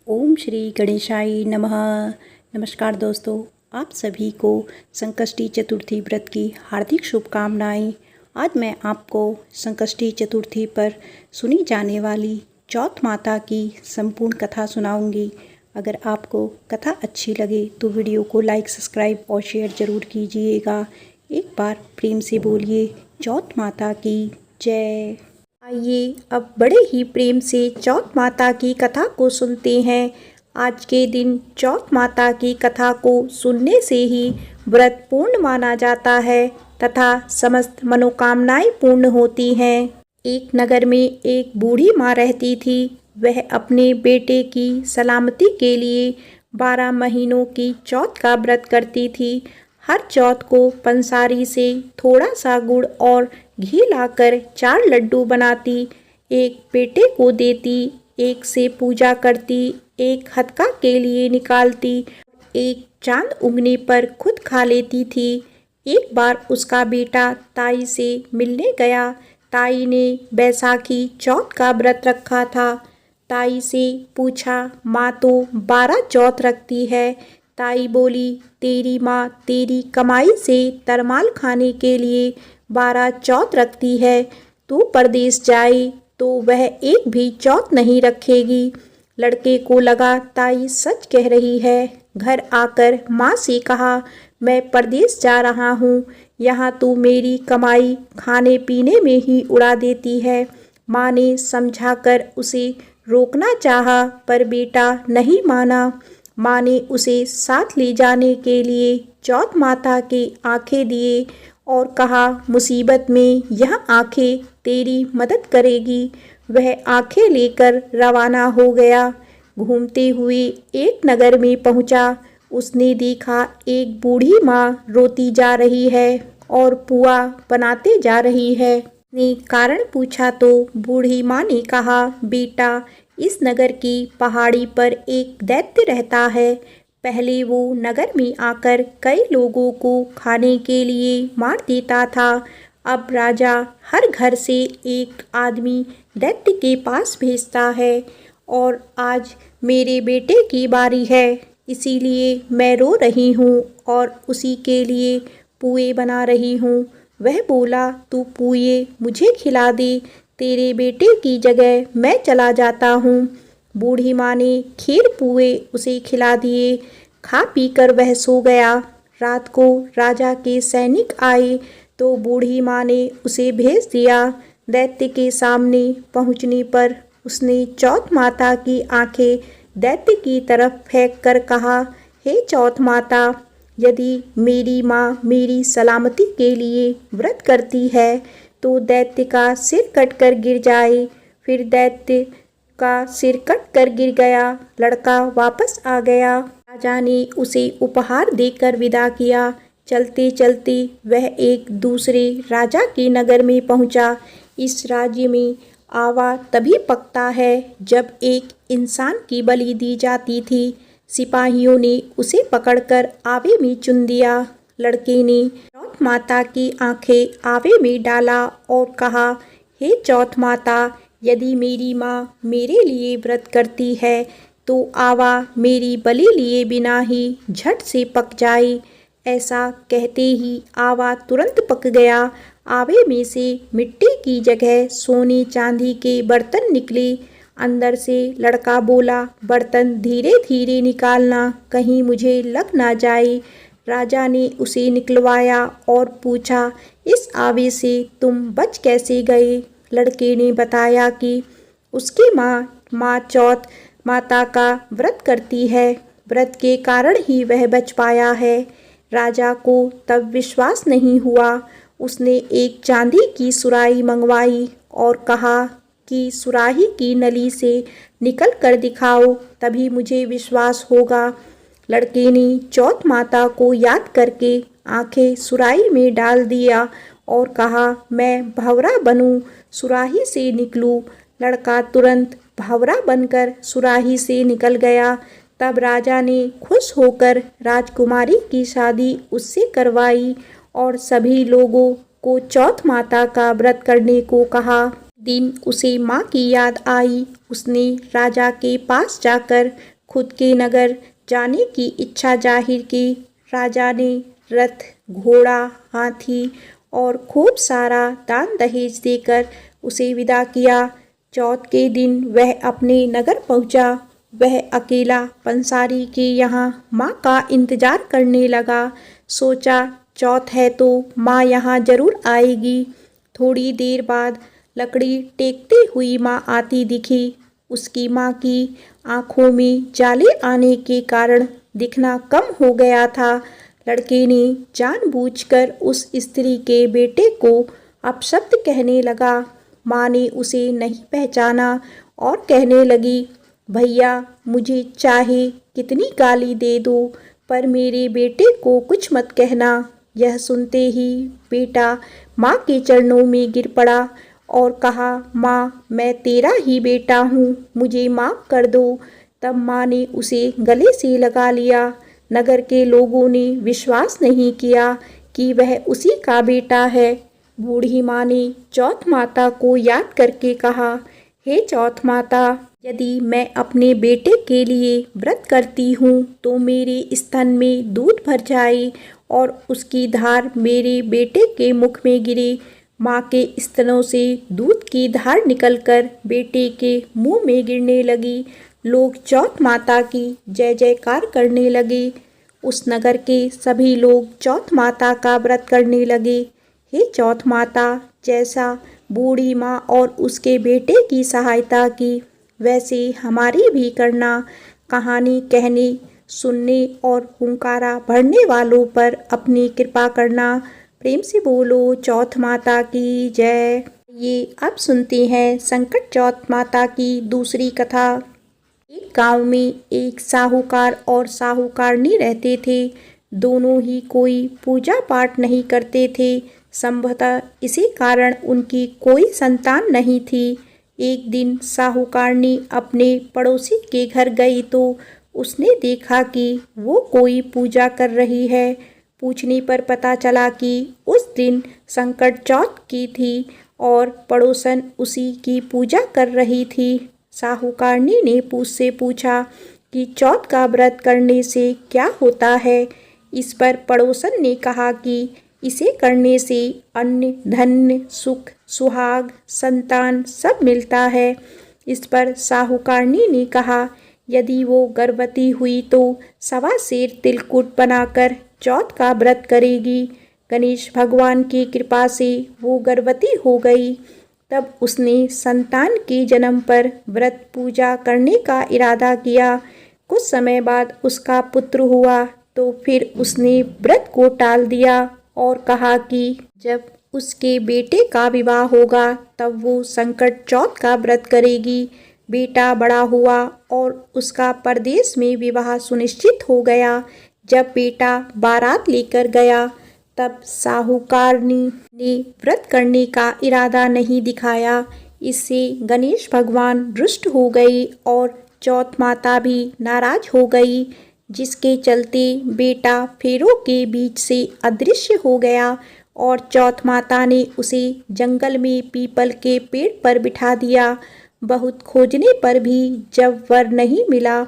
ओम श्री गणेशाय नमः। नमस्कार दोस्तों, आप सभी को संकष्टी चतुर्थी व्रत की हार्दिक शुभकामनाएं। आज मैं आपको संकष्टी चतुर्थी पर सुनी जाने वाली चौथ माता की संपूर्ण कथा सुनाऊंगी। अगर आपको कथा अच्छी लगे तो वीडियो को लाइक, सब्सक्राइब और शेयर ज़रूर कीजिएगा। एक बार प्रेम से बोलिए चौथ माता की जय। आइए अब बड़े ही प्रेम से चौथ माता की कथा को सुनते हैं। आज के दिन चौथ माता की कथा को सुनने से ही व्रत पूर्ण माना जाता है तथा समस्त मनोकामनाएं पूर्ण होती हैं। एक नगर में एक बूढ़ी माँ रहती थी। वह अपने बेटे की सलामती के लिए 12 महीनों की चौथ का व्रत करती थी। हर चौथ को पंसारी से थोड़ा सा गुड़ और घी लाकर 4 लड्डू बनाती, एक बेटे को देती, एक से पूजा करती, एक हथका के लिए निकालती, एक चांद उगने पर खुद खा लेती थी। एक बार उसका बेटा ताई से मिलने गया। ताई ने बैसाखी चौथ का व्रत रखा था। ताई से पूछा, माँ तो 12 चौथ रखती है। ताई बोली, तेरी माँ तेरी कमाई से तरमाल खाने के लिए 12 चौथ रखती है। तू परदेश जाए तो वह एक भी चौथ नहीं रखेगी। लड़के को लगा ताई सच कह रही है। घर आकर माँ से कहा, मैं परदेश जा रहा हूँ, यहाँ तू मेरी कमाई खाने पीने में ही उड़ा देती है। माँ ने समझाकर उसे रोकना चाहा पर बेटा नहीं माना। माँ ने उसे साथ ले जाने के लिए चौथ माता की आंखें दिए और कहा, मुसीबत में यह आंखें तेरी मदद करेगी। वह आंखें लेकर रवाना हो गया। घूमते हुए एक नगर में पहुंचा। उसने देखा एक बूढ़ी माँ रोती जा रही है और पुआ बनाते जा रही है। ने कारण पूछा तो बूढ़ी माँ ने कहा, बेटा इस नगर की पहाड़ी पर एक दैत्य रहता है। पहले वो नगर में आकर कई लोगों को खाने के लिए मार देता था। अब राजा हर घर से एक आदमी दैत्य के पास भेजता है और आज मेरे बेटे की बारी है, इसीलिए मैं रो रही हूँ और उसी के लिए पुए बना रही हूँ। वह बोला, तू पुए मुझे खिला दे, तेरे बेटे की जगह मैं चला जाता हूँ। बूढ़ी माँ ने खीर पुए उसे खिला दिए। खा पी कर वह सो गया। रात को राजा के सैनिक आए तो बूढ़ी माँ ने उसे भेज दिया। दैत्य के सामने पहुँचने पर उसने चौथ माता की आंखें दैत्य की तरफ फेंक कर कहा, हे चौथ माता, यदि मेरी माँ मेरी सलामती के लिए व्रत करती है तो दैत्य का सिर कटकर गिर जाए। फिर दैत्य का सिर कटकर गिर गया। लड़का वापस आ गया। राजा ने उसे उपहार देकर विदा किया। चलते चलते वह एक दूसरे राजा के नगर में पहुंचा। इस राज्य में आवा तभी पकता है जब एक इंसान की बलि दी जाती थी। सिपाहियों ने उसे पकड़कर आवे में चुन दिया। लड़के ने चौथ माता की आंखें आवे में डाला और कहा, हे चौथ माता, यदि मेरी माँ मेरे लिए व्रत करती है तो आवा मेरी बलि लिए बिना ही झट से पक जाए। ऐसा कहते ही आवा तुरंत पक गया। आवे में से मिट्टी की जगह सोने चांदी के बर्तन निकले। अंदर से लड़का बोला, बर्तन धीरे धीरे निकालना, कहीं मुझे लग ना जाए। राजा ने उसे निकलवाया और पूछा, इस आवे से तुम बच कैसे गए? लड़के ने बताया कि उसकी माँ चौथ माता का व्रत करती है, व्रत के कारण ही वह बच पाया है। राजा को तब विश्वास नहीं हुआ। उसने एक चांदी की सुराही मंगवाई और कहा कि सुराही की नली से निकल कर दिखाओ, तभी मुझे विश्वास होगा। लड़के ने चौथ माता को याद करके आंखें सुराही में डाल दिया और कहा, मैं भंवरा बनूं, सुराही से निकलूं। लड़का तुरंत भंवरा बनकर सुराही से निकल गया। तब राजा ने खुश होकर राजकुमारी की शादी उससे करवाई और सभी लोगों को चौथ माता का व्रत करने को कहा। दिन उसे माँ की याद आई। उसने राजा के पास जाकर खुद के नगर जाने की इच्छा जाहिर की। राजा ने रथ, घोड़ा, हाथी और खूब सारा दान दहेज देकर उसे विदा किया। चौथ के दिन वह अपने नगर पहुंचा। वह अकेला पंसारी के यहाँ माँ का इंतजार करने लगा। सोचा चौथ है तो माँ यहाँ जरूर आएगी। थोड़ी देर बाद लकड़ी टेकती हुई माँ आती दिखी। उसकी माँ की आंखों में जाले आने के कारण दिखना कम हो गया था। लड़के ने जानबूझकर उस स्त्री के बेटे को अपशब्द कहने लगा। माँ ने उसे नहीं पहचाना और कहने लगी, भैया मुझे चाहे कितनी गाली दे दो पर मेरे बेटे को कुछ मत कहना। यह सुनते ही बेटा माँ के चरणों में गिर पड़ा और कहा, माँ मैं तेरा ही बेटा हूँ, मुझे माफ़ कर दो। तब माँ ने उसे गले से लगा लिया। नगर के लोगों ने विश्वास नहीं किया कि वह उसी का बेटा है। बूढ़ी माँ ने चौथ माता को याद करके कहा, हे चौथ माता, यदि मैं अपने बेटे के लिए व्रत करती हूँ तो मेरे स्तन में दूध भर जाए और उसकी धार मेरे बेटे के मुख में गिरे। माँ के स्तनों से दूध की धार निकलकर बेटे के मुंह में गिरने लगी। लोग चौथ माता की जय जयकार करने लगे। उस नगर के सभी लोग चौथ माता का व्रत करने लगे। हे चौथ माता, जैसा बूढ़ी माँ और उसके बेटे की सहायता की वैसे हमारी भी करना। कहानी कहने, सुनने और हुंकारा भरने वालों पर अपनी कृपा करना। प्रेम से बोलो चौथ माता की जय। ये अब सुनते हैं संकट चौथ माता की दूसरी कथा। एक गांव में एक साहूकार और साहूकारनी रहते थे। दोनों ही कोई पूजा पाठ नहीं करते थे। संभवतः इसी कारण उनकी कोई संतान नहीं थी। एक दिन साहूकारनी अपने पड़ोसी के घर गई तो उसने देखा कि वो कोई पूजा कर रही है। पूछने पर पता चला कि उस दिन संकट चौथ की थी और पड़ोसन उसी की पूजा कर रही थी। साहूकारनी ने उससे पूछा कि चौथ का व्रत करने से क्या होता है। इस पर पड़ोसन ने कहा कि इसे करने से अन्न, धन, सुख, सुहाग, संतान सब मिलता है। इस पर साहूकारनी ने कहा, यदि वो गर्भवती हुई तो 1.25 सेर तिलकुट बनाकर चौथ का व्रत करेगी। गणेश भगवान की कृपा से वो गर्भवती हो गई। तब उसने संतान के जन्म पर व्रत पूजा करने का इरादा किया। कुछ समय बाद उसका पुत्र हुआ तो फिर उसने व्रत को टाल दिया और कहा कि जब उसके बेटे का विवाह होगा तब वो संकट चौथ का व्रत करेगी। बेटा बड़ा हुआ और उसका परदेश में विवाह सुनिश्चित हो गया। जब बेटा बारात लेकर गया तब साहूकारनी ने व्रत करने का इरादा नहीं दिखाया। इससे गणेश भगवान रुष्ट हो गई और चौथ माता भी नाराज हो गई, जिसके चलते बेटा फेरों के बीच से अदृश्य हो गया और चौथ माता ने उसे जंगल में पीपल के पेड़ पर बिठा दिया। बहुत खोजने पर भी जब वर नहीं मिला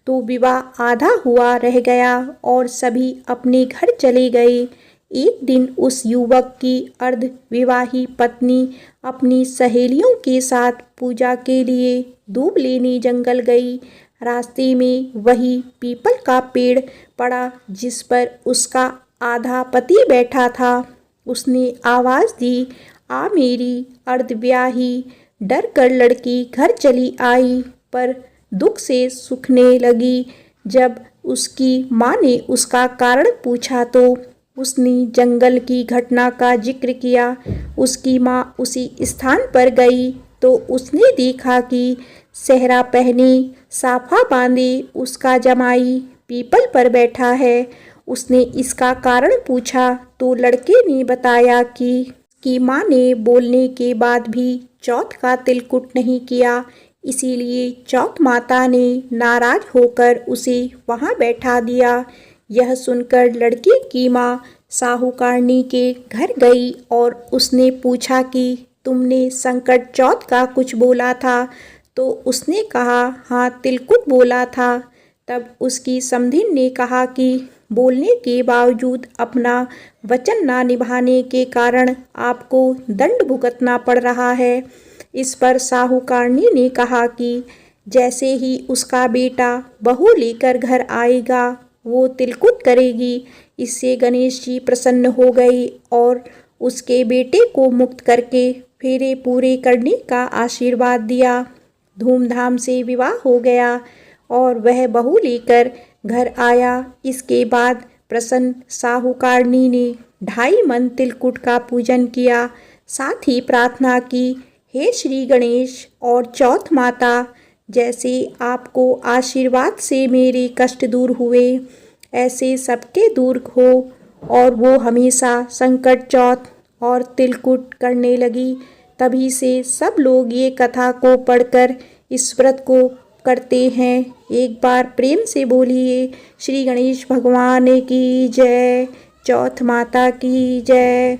तो विवाह आधा हुआ रह गया और सभी अपने घर चले गए। एक दिन उस युवक की अर्ध विवाही पत्नी अपनी सहेलियों के साथ पूजा के लिए दूब लेने जंगल गई। रास्ते में वही पीपल का पेड़ पड़ा जिस पर उसका आधा पति बैठा था। उसने आवाज़ दी, आ मेरी अर्धव्याही। डर कर लड़की घर चली आई पर दुख से सूखने लगी। जब उसकी माँ ने उसका कारण पूछा तो उसने जंगल की घटना का जिक्र किया। उसकी माँ उसी स्थान पर गई तो उसने देखा कि सेहरा पहने, साफा बांधे उसका जमाई पीपल पर बैठा है। उसने इसका कारण पूछा तो लड़के ने बताया कि माँ ने बोलने के बाद भी चौथ का तिलकुट नहीं किया, इसीलिए चौथ माता ने नाराज होकर उसे वहाँ बैठा दिया। यह सुनकर लड़की की माँ साहूकारनी के घर गई और उसने पूछा कि तुमने संकट चौथ का कुछ बोला था। तो उसने कहा, हाँ तिलकुट बोला था। तब उसकी समधिन ने कहा कि बोलने के बावजूद अपना वचन ना निभाने के कारण आपको दंड भुगतना पड़ रहा है। इस पर साहूकारनी ने कहा कि जैसे ही उसका बेटा बहू लेकर घर आएगा वो तिलकुट करेगी। इससे गणेश जी प्रसन्न हो गए और उसके बेटे को मुक्त करके फेरे पूरे करने का आशीर्वाद दिया। धूमधाम से विवाह हो गया और वह बहू लेकर घर आया। इसके बाद प्रसन्न साहूकारनी ने 2.5 मन तिलकुट का पूजन किया। साथ ही प्रार्थना की, हे श्री गणेश और चौथ माता, जैसे आपको आशीर्वाद से मेरे कष्ट दूर हुए ऐसे सबके दूर हो और वो हमेशा संकट चौथ और तिलकुट करने लगी। तभी से सब लोग ये कथा को पढ़कर इस व्रत को करते हैं। एक बार प्रेम से बोलिए श्री गणेश भगवान की जय, चौथ माता की जय।